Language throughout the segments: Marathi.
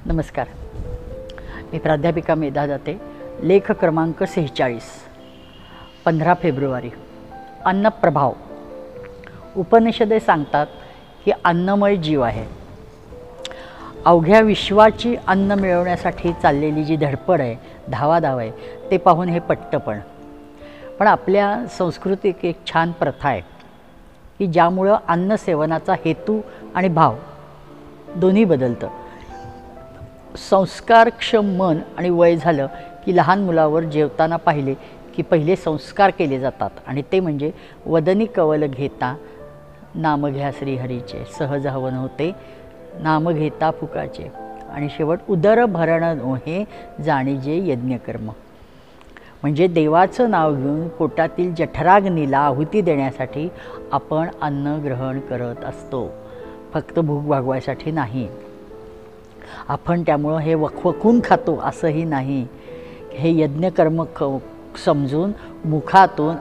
नमस्कार. मी प्राध्यापिका मेधा दाते. लेख क्रमांक 46, 15 फेब्रुवारी. अन्नप्रभाव. उपनिषदे सांगतात की अन्नमय जीव आहे. अवघ्या विश्वाची अन्न मिळवण्यासाठी चाललेली जी धडपड आहे, धावाधाव आहे, ते पाहून हे पटतं. पण आपल्या संस्कृतीत एक छान प्रथा आहे की ज्यामुळं अन्न सेवनाचा हेतू आणि भाव दोन्ही बदलतं. संस्कारक्षम मन आणि वय झालं की लहान मुलावर जेवताना पाहिले की पहिले संस्कार केले जातात, आणि ते म्हणजे वदनी कवल घेता नाम घ्या श्रीहरीचे, सहज हवन होते नाम घेता फुकाचे, आणि शेवट उदर भरण नोहे जाणीजे यज्ञकर्म. म्हणजे देवाचं नाव घेऊन पोटातील जठराग्नीला आहुती देण्यासाठी आपण अन्न ग्रहण करत असतो, फक्त भूक भागवायसाठी नाही. आपण त्यामुळं हे वखवकून खातो असंही नाही. हे यज्ञकर्म समजून मुखातून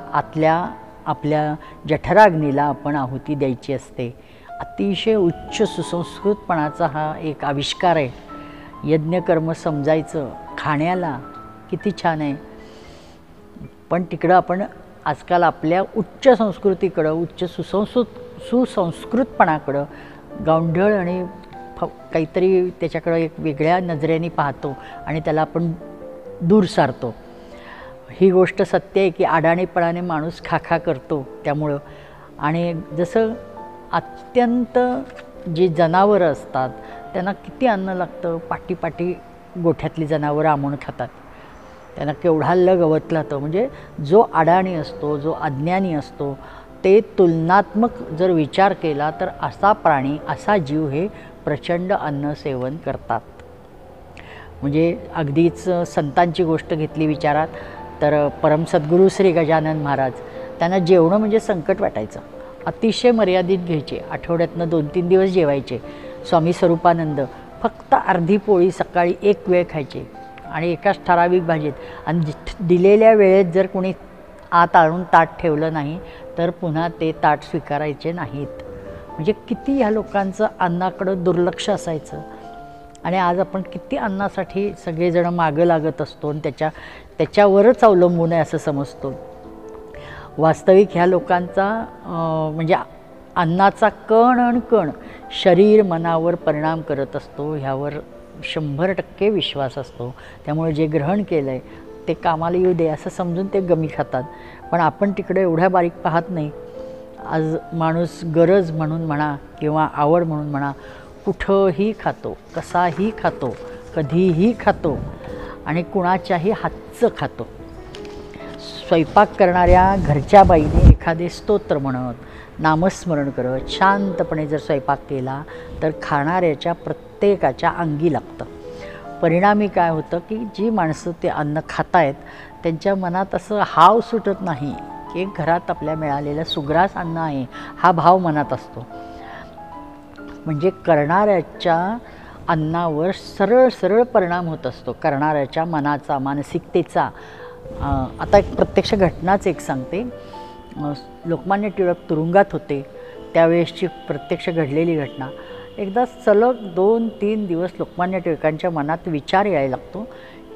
आपल्या जठराग्नीला आपण आहुती द्यायची असते. अतिशय उच्च सुसंस्कृतपणाचा हा एक आविष्कार आहे. यज्ञकर्म समजायचं खाण्याला किती छान आहे. पण तिकडं आपण आजकाल आपल्या उच्च संस्कृतीकडं, उच्च सुसंस्कृतपणाकडं गावंढळ आणि काहीतरी त्याच्याकडं एक वेगळ्या नजरेने पाहतो आणि त्याला आपण दूर सारतो. ही गोष्ट सत्य आहे की अडाणीपणाने माणूस खाखा करतो त्यामुळं. आणि जसं अत्यंत जी जनावरं असतात त्यांना किती अन्न लागतं, पाटी गोठ्यातली जनावरं आमून खातात, त्यांना केवढा गवत लागतं. म्हणजे जो अडाणी असतो, जो अज्ञानी असतो, ते तुलनात्मक जर विचार केला तर असा प्राणी, असा जीव हे प्रचंड अन्न सेवन करतात. म्हणजे अगदीच संतांची गोष्ट घेतली विचारात तर परमसद्गुरू श्री गजानन महाराज, त्यांना जेवणं म्हणजे संकट वाटायचं. अतिशय मर्यादित घ्यायचे, आठवड्यातनं 2-3 दिवस जेवायचे. स्वामी स्वरूपानंद फक्त अर्धी पोळी सकाळी एक वेळ खायचे आणि एकाच ठराविक भाजीत, आणि दिलेल्या वेळेत जर कोणी आत आणून ताट ठेवलं नाही तर पुन्हा ते ताट स्वीकारायचे नाहीत. म्हणजे किती ह्या लोकांचं अन्नाकडं दुर्लक्ष असायचं. आणि आज आपण किती अन्नासाठी सगळेजण मागं लागत असतो आणि त्याच्यावरच अवलंबून आहे असं समजतो. वास्तविक ह्या लोकांचा म्हणजे अन्नाचा कण आणि कण शरीर मनावर परिणाम करत असतो, ह्यावर 100% विश्वास असतो. त्यामुळे जे ग्रहण केलं आहे ते कामाला येऊ दे असं समजून ते गमी खातात. पण आपण तिकडे एवढ्या बारीक पाहत नाही. आज माणूस गरज म्हणून म्हणा किंवा आवड म्हणून म्हणा कुठंही खातो, कसाही खातो, कधीही खातो आणि कुणाच्याही हातचं खातो. स्वयंपाक करणाऱ्या घरच्या बाईने एखादे स्तोत्र म्हणत, नामस्मरण करत शांतपणे जर स्वयंपाक केला तर खाणाऱ्याच्या प्रत्येकाच्या अंगी लागतं. परिणामी काय होतं की जी माणसं ते अन्न खात आहेत त्यांच्या मनात असं हाव सुटत नाही की घरात आपल्या मिळालेलं सुग्रास अन्न आहे, हा भाव मनात असतो. म्हणजे करणाऱ्याच्या अन्नावर सरळ परिणाम होत असतो, करणाऱ्याच्या मनाचा, मानसिकतेचा. आता एक प्रत्यक्ष घटनाच एक सांगते. लोकमान्य टिळक तुरुंगात होते त्यावेळेसची प्रत्यक्ष घडलेली घटना. एकदा सलग 2-3 दिवस लोकमान्य टिळकांच्या मनात विचार यायला लागतो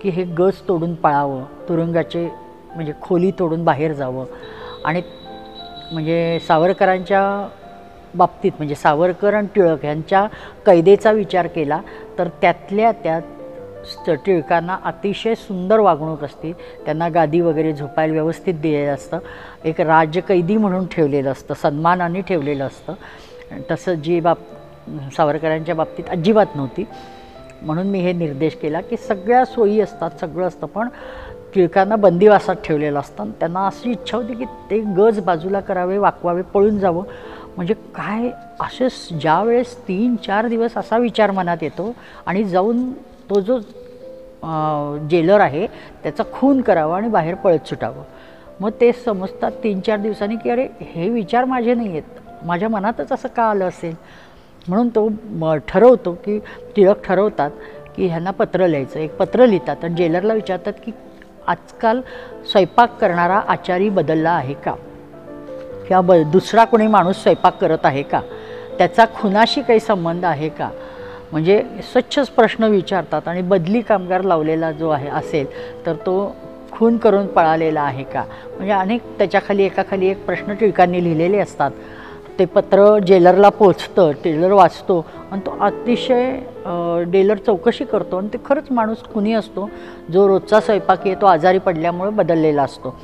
की हे गज तोडून पळावं, तुरुंगाचे म्हणजे खोली तोडून बाहेर जावं. आणि म्हणजे सावरकरांच्या बाबतीत, म्हणजे सावरकर आणि टिळक यांच्या कैदेचा विचार केला तर त्यातल्या त्यात टिळकांना अतिशय सुंदर वागणूक असते. त्यांना गादी वगैरे झोपायला व्यवस्थित दिलेलं असतं. एक राजकैदी म्हणून ठेवलेलं असतं, सन्मानाने ठेवलेलं असतं. तसं जी सावरकरांच्या बाबतीत अजिबात नव्हती. म्हणून मी हे निर्देश केला की सगळ्या सोयी असतात, सगळं असतं, पण टिळकांना बंदिवासात ठेवलेलं असतं. त्यांना अशी इच्छा होती की ते गज बाजूला करावे, वाकवावे, पळून जावं. म्हणजे काय असे ज्या वेळेस 3-4 दिवस असा विचार मनात येतो आणि जाऊन तो जो जेलर आहे त्याचा खून करावा आणि बाहेर पळत सुटावं. मग ते समजतात 3-4 दिवसांनी की अरे हे विचार माझे नाही आहेत, माझ्या मनातच असं का आलं असेल. म्हणून तो ठरवतो की टिळक ठरवतात की ह्यांना पत्र लिहायचं. एक पत्र लिहितात आणि जेलरला विचारतात की आजकाल स्वयंपाक करणारा आचारी बदलला आहे का, किंवा दुसरा कोणी माणूस स्वयंपाक करत आहे का, त्याचा खुनाशी काही संबंध आहे का. म्हणजे स्वच्छच प्रश्न विचारतात आणि बदली कामगार लावलेला जो आहे असेल तर तो खून करून पळालेला आहे का, म्हणजे अनेक त्याच्याखाली एकाखाली एक प्रश्न टिळकांनी लिहिलेले असतात. ते पत्र जेलरला पोचतं, टेलर वाचतो आणि तो अतिशय डेलर चौकशी करतो आणि ते खरंच माणूस कुणी असतो जो रोजचा स्वयंपाकी आहे तो आजारी पडल्यामुळे बदललेला असतो.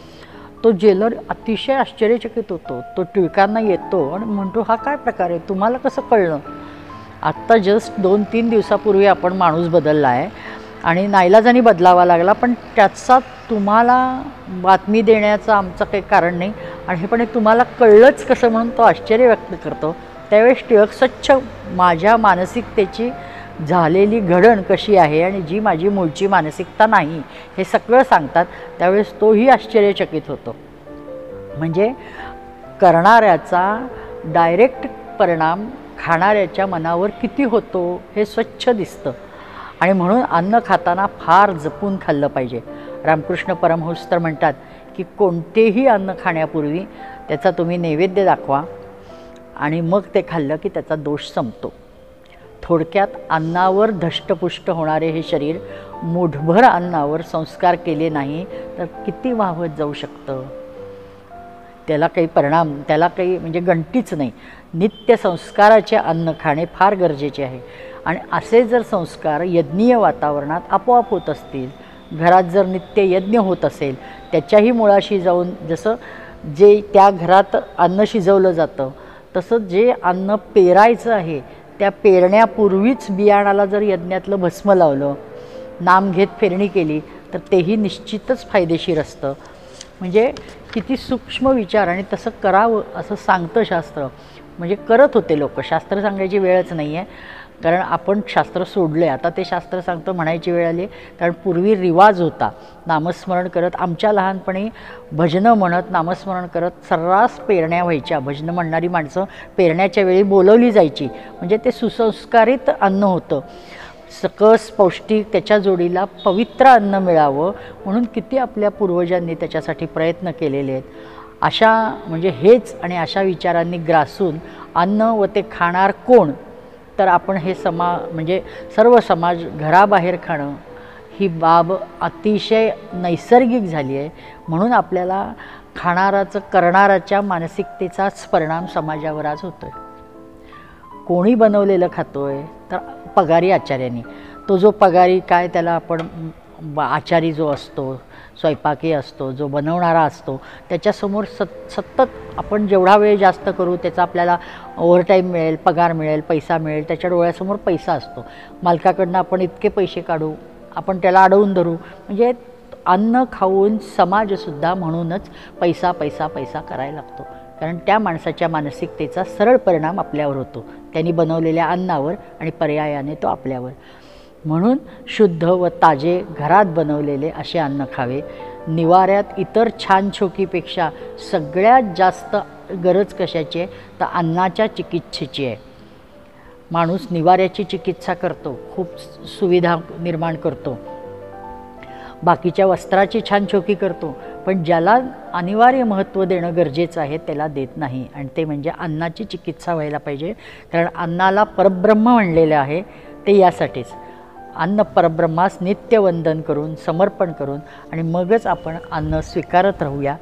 तो जेलर अतिशय आश्चर्यचकित होतो. तो टिळकांना येतो आणि म्हणतो हा काय प्रकार आहे, तुम्हाला कसं कळलं? आत्ता जस्ट 2-3 दिवसापूर्वी आपण माणूस बदलला आहे आणि नाईलाजाने बदलावा लागला, पण त्याचा तुम्हाला बातमी देण्याचं आमचं काही कारण नाही आणि हे पण हे तुम्हाला कळलंच कसं म्हणून तो आश्चर्य व्यक्त करतो. त्यावेळेस टिळक स्वच्छ माझ्या मानसिकतेची झालेली घडण कशी आहे आणि जी माझी मूळची मानसिकता नाही हे सगळं सांगतात. त्यावेळेस तोही आश्चर्यचकित होतो. म्हणजे करणाऱ्याचा डायरेक्ट परिणाम खाणाऱ्याच्या मनावर किती होतो हे स्वच्छ दिसतं आणि म्हणून अन्न खाताना फार जपून खाल्लं पाहिजे. रामकृष्ण परमहंस तर म्हणतात की कोणतेही अन्न खाण्यापूर्वी त्याचा तुम्ही नैवेद्य दाखवा आणि मग ते खाल्लं की त्याचा दोष संपतो. थोडक्यात अन्नावर धष्टपुष्ट होणारे हे शरीर मूठभर अन्नावर संस्कार केले नाही तर किती वाहत जाऊ शकतं. त्याला काही परिणाम, त्याला काही म्हणजे गणतीच नाही. नित्य संस्काराचे अन्न खाणे फार गरजेचे आहे आणि असे जर संस्कार यज्ञीय वातावरणात आपोआप होत असतील, घरात जर नित्य यज्ञ होत असेल, त्याच्याही मुळाशी जाऊन जसं जे त्या घरात अन्न शिजवलं जातं तसं जे अन्न पेरायचं आहे त्या पेरण्यापूर्वीच बियाणाला जर यज्ञातलं भस्म लावलं, नाम घेत पेरणी केली तर तेही निश्चितच फायदेशीर असतं. म्हणजे किती सूक्ष्म विचार आणि तसं करावं असं सांगतं शास्त्र. म्हणजे करत होते लोक, शास्त्र सांगायची वेळच नाही आहे कारण आपण शास्त्र सोडले, आता ते शास्त्र सांगतं म्हणायची वेळ आली. कारण पूर्वी रिवाज होता नामस्मरण करत, आमच्या लहानपणी भजनं म्हणत नामस्मरण करत सर्रास पेरण्या व्हायच्या. भजनं म्हणणारी माणसं पेरण्याच्या वेळी बोलवली जायची. म्हणजे ते सुसंस्कारित अन्न होतं, सकस पौष्टिक, त्याच्या जोडीला पवित्र अन्न मिळावं म्हणून किती आपल्या पूर्वजांनी त्याच्यासाठी प्रयत्न केलेले आहेत. अशा म्हणजे हेच आणि अशा विचारांनी ग्रासून अन्न व ते खाणार कोण, तर आपण हे म्हणजे सर्व समाज घराबाहेर खाणं ही बाब अतिशय नैसर्गिक झाली आहे. म्हणून आपल्याला खाणाराचं करणाराच्या मानसिकतेचाच परिणाम समाजावर आज होतो आहे. कोणी बनवलेलं खातो आहे तर पगारी आचार्यांनी, तो जो पगारी काय त्याला आपण आचारी जो असतो, स्वयंपाकी असतो, जो बनवणारा असतो, त्याच्यासमोर सतत आपण जेवढा वेळ जास्त करू त्याचा आपल्याला ओव्हरटाईम मिळेल, पगार मिळेल, पैसा मिळेल, त्याच्या डोळ्यासमोर पैसा असतो. मालकाकडनं आपण इतके पैसे काढू, आपण त्याला अडवून धरू. म्हणजे अन्न खाऊन समाजसुद्धा म्हणूनच पैसा पैसा पैसा करायला लागतो. कारण त्या माणसाच्या मानसिकतेचा सरळ परिणाम आपल्यावर होतो, त्यांनी बनवलेल्या अन्नावर आणि पर्यायाने तो आपल्यावर. म्हणून शुद्ध व ताजे घरात बनवलेले असे अन्न खावे. निवाऱ्यात इतर छान छोकीपेक्षा सगळ्यात जास्त गरज कशाची आहे तर अन्नाच्या चिकित्सेची आहे. माणूस निवाऱ्याची चिकित्सा करतो, खूप सुविधा निर्माण करतो, बाकीच्या वस्त्राची छान छोकी करतो, पण ज्याला अनिवार्य महत्त्व देणं गरजेचं आहे त्याला देत नाही आणि ते म्हणजे अन्नाची चिकित्सा व्हायला पाहिजे. कारण अन्नाला परब्रह्म म्हणलेलं आहे ते यासाठीच. अन्न परब्रह्मास नित्यवंदन करून समर्पण करून आणि मगच आपण अन्न स्वीकारत राहूया.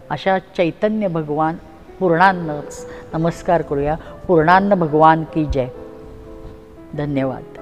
अशा चैतन्य भगवान पूर्णान्नच नमस्कार करूया. पूर्णान्न भगवान की जय. धन्यवाद.